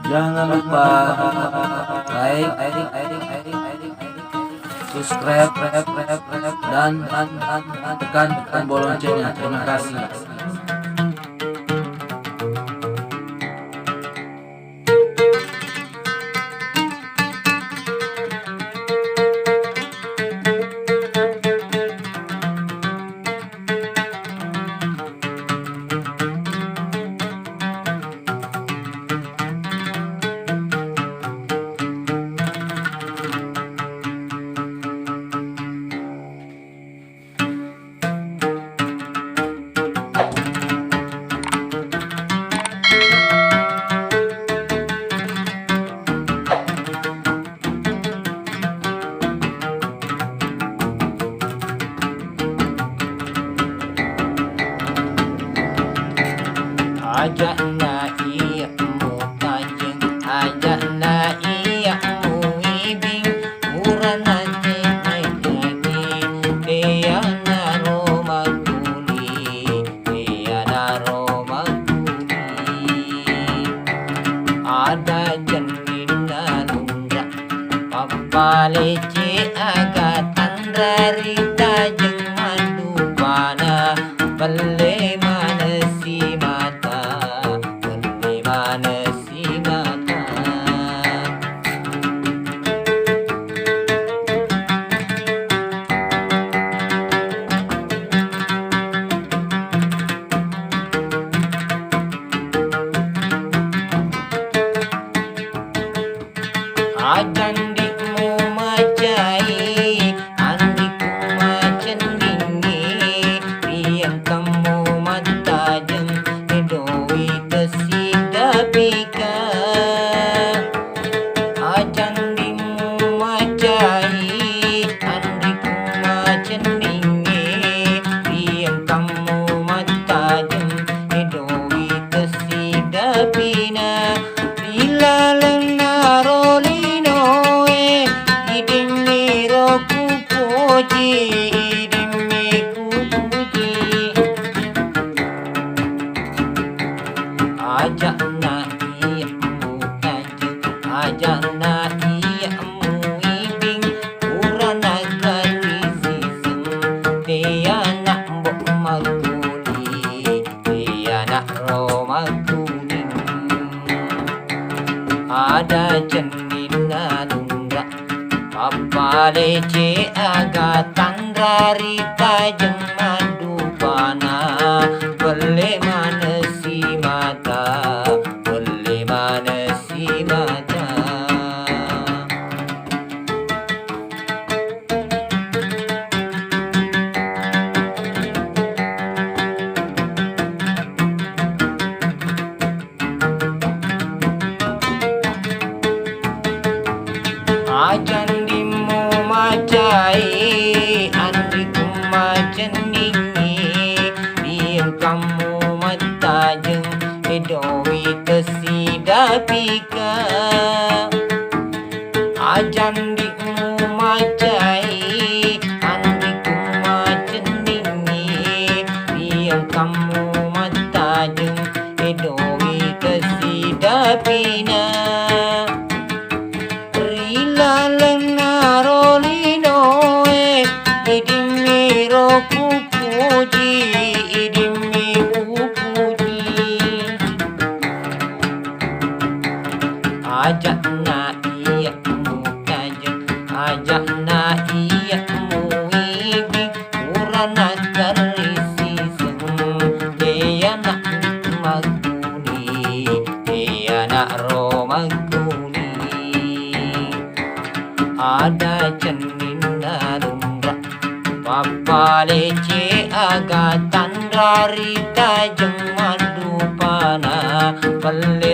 Jangan lupa like, subscribe, dan tekan tombol loncengnya. Terima kasih. Ajak na iya mu kanjeng, ajak na iya mu ibing, murah nanti naik lagi. Dia naro maguli, dia naro maguli. Ada jenin nanunda, papalece agatan dari tajeng mandupana, bale manesi mata, bale manesi mata. Ajandikmu macai, andiku macen dingi, riang kamu mantajeng, edoi tesida pika. Ajandikmu macai, andiku macen dingi, riang kamu mantajeng, edoi tesida pina. Bila lenaro linoe, idimiro kupuji, idimi kupuji. Ajak na iyamu kanjeng, ajak na iyamu ibing, urana kali siseng, dia nak mbok maguli, dia nak ro maguli. Ada jendina nunda, papalece agatan dari tajeng mandupana, bele manesi mata, bele manesi mata. Ajandimu macai, andiku macen dingi, diam kamu matajeng, edoi tesida pika. Ajandimu macai, andiku macen dingi, diam kamu matajeng, edoi tesida pina. Rila lenaro linoe, idimiro kupuji, idimi kupuji. Ajak na iyamu kanjeng, ajak na iyamu ibing, urana kali siseng, dia nak maguni, dia nak ro maguni. Ada jenin narunda, papalece agatan dari tajeng mandupana, bale